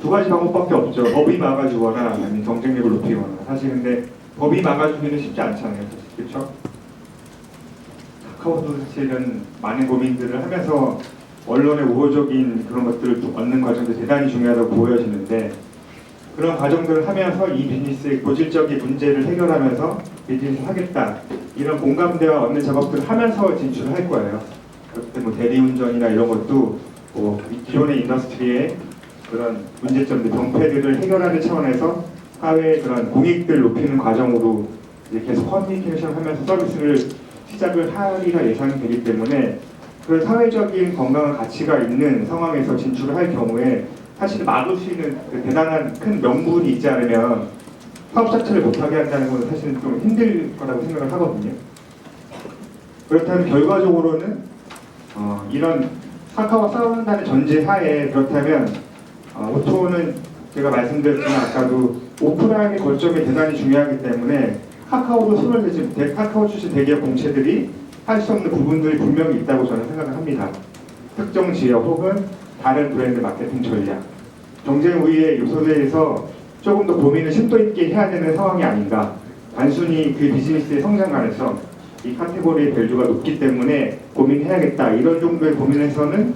두 가지 방법밖에 없죠. 법이 막아주거나 아니면 경쟁력을 높이거나. 사실 근데 법이 막아주기는 쉽지 않잖아요. 그렇죠? 카카오도 사실은 많은 고민들을 하면서 언론의 우호적인 그런 것들을 좀 얻는 과정도 대단히 중요하다고 보여지는데, 그런 과정들을 하면서 이 비즈니스의 고질적인 문제를 해결하면서 비즈니스 하겠다 이런 공감대와 얻는 작업들을 하면서 진출을 할 거예요. 그때 뭐 대리운전이나 이런 것도 뭐 기존의 인더스트리의 그런 문제점들, 병폐들을 해결하는 차원에서 사회의 그런 공익들 높이는 과정으로 이제 계속 커뮤니케이션 하면서 서비스를 시작을 하리라 예상이 되기 때문에, 그런 사회적인 건강한 가치가 있는 상황에서 진출을 할 경우에 사실 막을 수 있는 그 대단한 큰 명분이 있지 않으면 사업 자체를 못하게 한다는 건 사실은 좀 힘들 거라고 생각을 하거든요. 그렇다면 결과적으로는 이런 카카오와 싸운다는 전제하에, 그렇다면 오토는 제가 말씀드렸지만 아까도 오프라인의 거점이 대단히 중요하기 때문에 카카오도 손을 대지, 카카오 출신 대기업 공채들이 할 수 없는 부분들이 분명히 있다고 저는 생각을 합니다. 특정 지역 혹은 다른 브랜드 마케팅 전략, 경쟁 우위의 요소에 대해서 조금 더 고민을 심도 있게 해야 되는 상황이 아닌가. 단순히 그 비즈니스의 성장 가능성, 이 카테고리의 밸류가 높기 때문에 고민해야겠다 이런 정도의 고민에서는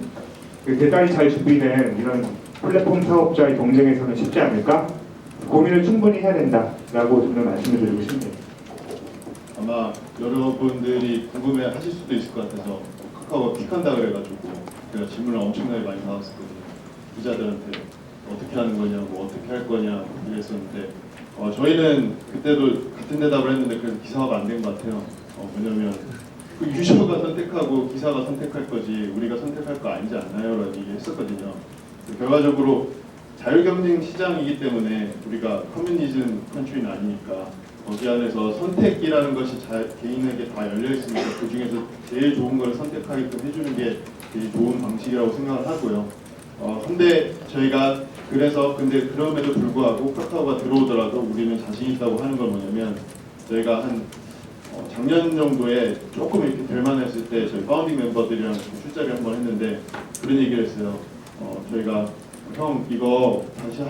그 대단히 잘 준비된 이런 플랫폼 사업자의 경쟁에서는 쉽지 않을까? 고민을 충분히 해야 된다라고 저는 말씀을 드리고 싶네요. 아마 여러분들이 궁금해하실 수도 있을 것 같아서 카카오가 픽한다 그래가지고 제가 질문을 엄청나게 많이 받았었거든요. 기자들한테 어떻게 하는 거냐고, 어떻게 할 거냐 이랬었는데 저희는 그때도 같은 대답을 했는데 그래서 기사화가 안 된 것 같아요. 왜냐면 그 유저가 선택하고 기사가 선택할 거지 우리가 선택할 거 아니지 않나요? 라는 얘기 했었거든요. 결과적으로 자율경쟁 시장이기 때문에 우리가 커뮤니즘 컨트리는 아니니까 거기 안에서 선택이라는 것이 개인에게 다 열려 있으니까 그 중에서 제일 좋은 걸 선택하게끔 해주는 게 제일 좋은 방식이라고 생각을 하고요. 근데 저희가 근데 그럼에도 불구하고 카카오가 들어오더라도 우리는 자신 있다고 하는 건 뭐냐면, 저희가 한 작년 정도에 조금 이렇게 될만했을 때 저희 파운딩 멤버들이랑 술자리 한번 했는데 그런 얘기를 했어요. 저희가 형 이거 다시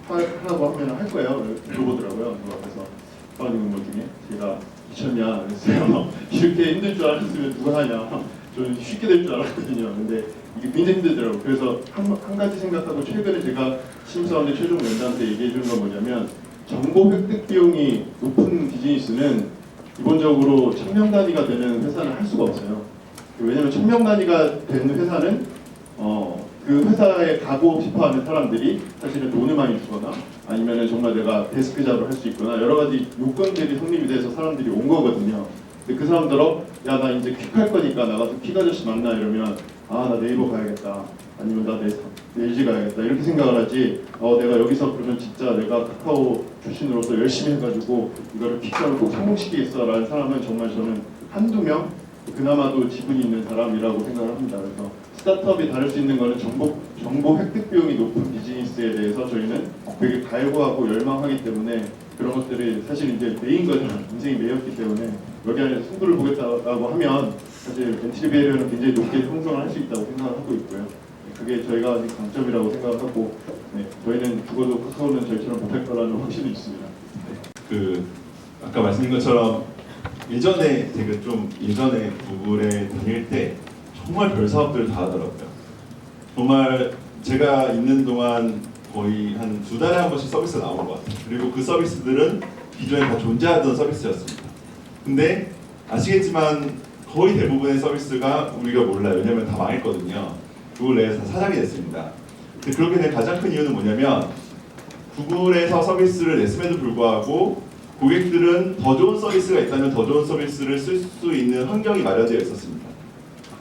하라고 하면 할 거예요. 물어보더라고요. 그래서 파운딩 멤버 중에 제가 미쳤냐 그랬어요. 이렇게 힘들 줄 알았으면 누가 하냐. 저는 쉽게 될 줄 알았거든요. 근데 이게 굉장히 힘들더라고요. 그래서 한 가지 생각하고 최근에 제가 심사원의 최종 면담때 얘기해 주는 건 뭐냐면, 정보 획득 비용이 높은 비즈니스는 기본적으로 1000명 단위가 되는 회사는 할 수가 없어요. 왜냐하면 1000명 단위가 되는 회사는 그 회사에 가고 싶어하는 사람들이 사실은 돈을 많이 주거나 아니면은 정말 내가 데스크 잡을 할 수 있거나 여러 가지 요건들이 성립이 돼서 사람들이 온 거거든요. 근데 그 사람들은 야 나 이제 퀵 할 거니까 나가서 퀵 아저씨 만나 이러면 나 네이버 가야겠다 아니면 나 LG 가야겠다 이렇게 생각을 하지, 내가 여기서 그러면 진짜 내가 카카오 출신으로서 열심히 해가지고 이거를 픽사를 꼭 성공시키겠어 라는 사람은 정말 저는 한두 명 그나마도 지분이 있는 사람이라고 생각을 합니다. 그래서 스타트업이 다를 수 있는 거는 정보 획득 비용이 높은 비즈니스에 대해서 저희는 되게 갈구하고 열망하기 때문에 그런 것들이 사실 이제 메인 거죠. 인생이 메였기 때문에 여기 안에서 승부를 보겠다고 하면 사실 엔트리 베리어는 굉장히 높게 형성을 할 수 있다고 생각을 하고 있고요. 그게 저희가 아직 강점이라고 생각을 하고, 저희는 죽어도 카카오는 저희처럼 못할 거라는 확신이 있습니다. 아까 말씀드린 것처럼 예전에 구글에 다닐 때 정말 별 사업들을 다 하더라고요. 정말 제가 있는 동안 거의 한 2달에 한 번씩 서비스가 나온 것 같아요. 그리고 그 서비스들은 기존에 다 존재하던 서비스였습니다. 근데 아시겠지만 거의 대부분의 서비스가 우리가 몰라요. 왜냐면 다 망했거든요. 구글 내에서 다 사장이 됐습니다. 근데 그렇게 된 가장 큰 이유는 뭐냐면, 구글에서 서비스를 냈음에도 불구하고 고객들은 더 좋은 서비스가 있다면 더 좋은 서비스를 쓸 수 있는 환경이 마련되어 있었습니다.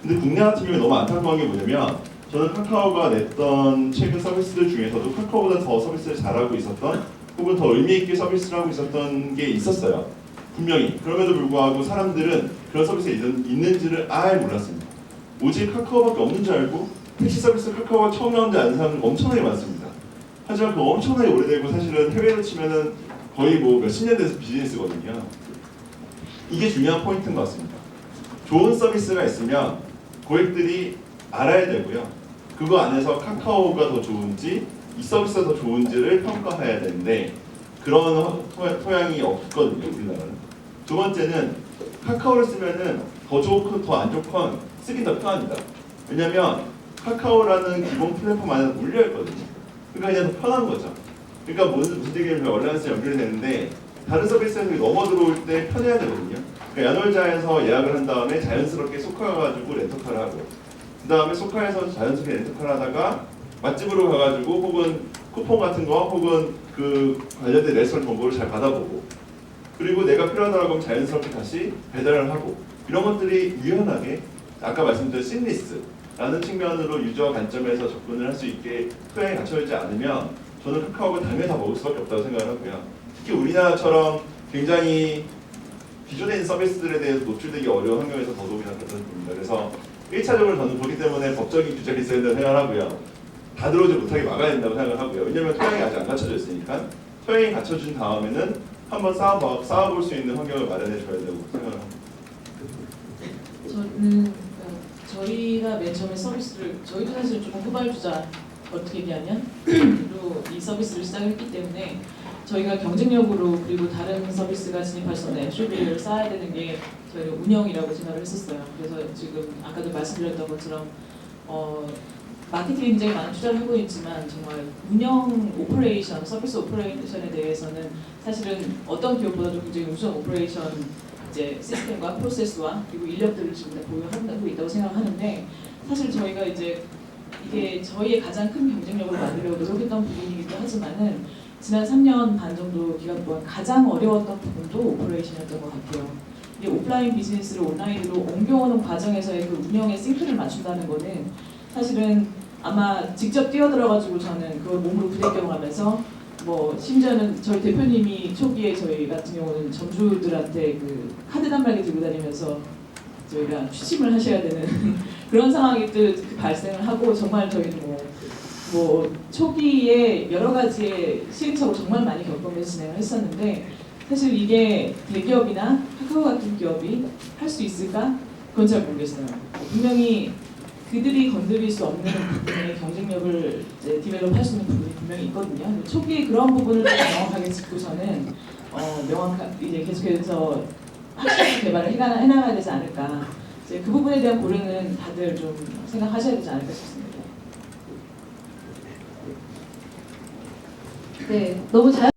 근데 국내 같은 경우에 너무 안타까운 게 뭐냐면, 저는 카카오가 냈던 최근 서비스들 중에서도 카카오보다 더 서비스를 잘하고 있었던 혹은 더 의미 있게 서비스를 하고 있었던 게 있었어요. 분명히. 그럼에도 불구하고 사람들은 그런 서비스가 있는지를 아예 몰랐습니다. 오직 카카오밖에 없는 줄 알고 택시 서비스 카카오가 처음 나온 지 아는 사람은 엄청나게 많습니다. 하지만 그 엄청나게 오래되고 사실은 해외로 치면은 거의 뭐 몇십 년 돼서 비즈니스거든요. 이게 중요한 포인트인 것 같습니다. 좋은 서비스가 있으면 고객들이 알아야 되고요. 그거 안에서 카카오가 더 좋은지 이 서비스가 더 좋은지를 평가해야 되는데 그런 토양이 없거든요, 우리나라는. 두 번째는 카카오를 쓰면은 더 좋건 더 안 좋건 쓰기 더 편합니다. 왜냐면 카카오라는 기본 플랫폼 안에서 물려 있거든요. 그러니까 그냥 더 편한 거죠. 그러니까 무슨 얘기를 얼라이언스 연결이 되는데 다른 서비스에서 넘어 들어올 때 편해야 되거든요. 그러니까 야놀자에서 예약을 한 다음에 자연스럽게 소카 가가지고 렌터카를 하고 그 다음에 소카에서 자연스럽게 렌터카를 하다가 맛집으로 가가지고 혹은 쿠폰 같은 거 혹은 그 관련된 레스토랑 정보를 잘 받아보고 그리고 내가 필요하다고 하면 자연스럽게 다시 배달을 하고 이런 것들이 유연하게 아까 말씀드린 심리스라는 측면으로 유저 관점에서 접근을 할 수 있게 토양이 갖춰지지 않으면 저는 카카오가 당연히 다 먹을 수밖에 없다고 생각을 하고요. 특히 우리나라처럼 굉장히 기존에 있는 서비스들에 대해서 노출되기 어려운 환경에서 더더욱이나 그렇다는 겁니다. 그래서 1차적으로 저는 그렇기 때문에 법적인 규제가 있어야 된다고 생각을 하고요. 다 들어오지 못하게 막아야 된다고 생각을 하고요. 왜냐하면 토양이 아직 안 갖춰져 있으니까 토양이 갖춰진 다음에는 한번 쌓아볼 수 있는 환경을 마련해 줘야 되고 생각을 합니다. 저는 저희가 맨 처음에 서비스를 저희도 사실 좀 후발주자 어떻게 얘기하면 이 서비스를 시작했기 때문에 저희가 경쟁력으로 그리고 다른 서비스가 진입할 수 없는 엔트리를 쌓아야 되는 게 저희는 운영이라고 생각을 했었어요. 그래서 지금 아까도 말씀드렸던 것처럼 마케팅에 굉장히 많은 투자를 하고 있지만 정말 운영 오퍼레이션, 서비스 오퍼레이션에 대해서는 사실은 어떤 기업보다도 굉장히 우수한 오퍼레이션 이제 시스템과 프로세스와 그리고 인력들을 지금 다 보유하고 있다고 생각하는데 사실 저희가 이제 이게 저희의 가장 큰 경쟁력을 만들려고 노력했던 부분이기도 하지만은 지난 3년 반 정도 기간 동안 가장 어려웠던 부분도 오퍼레이션이었던 것 같아요. 이게 오프라인 비즈니스를 온라인으로 옮겨오는 과정에서의 그 운영의 싱크를 맞춘다는 거는 사실은 아마 직접 뛰어들어가지고 저는 그걸 몸으로 부대껴하면서 뭐 심지어는 저희 대표님이 초기에 저희 같은 경우는 점주들한테 그 카드 단말기 들고 다니면서 저희가 취침을 하셔야 되는 그런 상황이 또 발생을 하고 정말 저희는 뭐 초기에 여러 가지의 시행착오 정말 많이 겪으면서 진행을 했었는데 사실 이게 대기업이나 카카오 같은 기업이 할 수 있을까? 그건 잘 모르겠어요. 분명히 그들이 건드릴 수 없는 부분의 경쟁력을 이제 디벨롭할 수 있는 부분이 분명히 있거든요. 근데 초기에 그런 부분을 좀 명확하게 짚고서는 이제 계속해서 확실한 개발을 해나가야 되지 않을까. 이제 그 부분에 대한 고려는 다들 좀 생각하셔야 되지 않을까 싶습니다. 네, 너무 잘.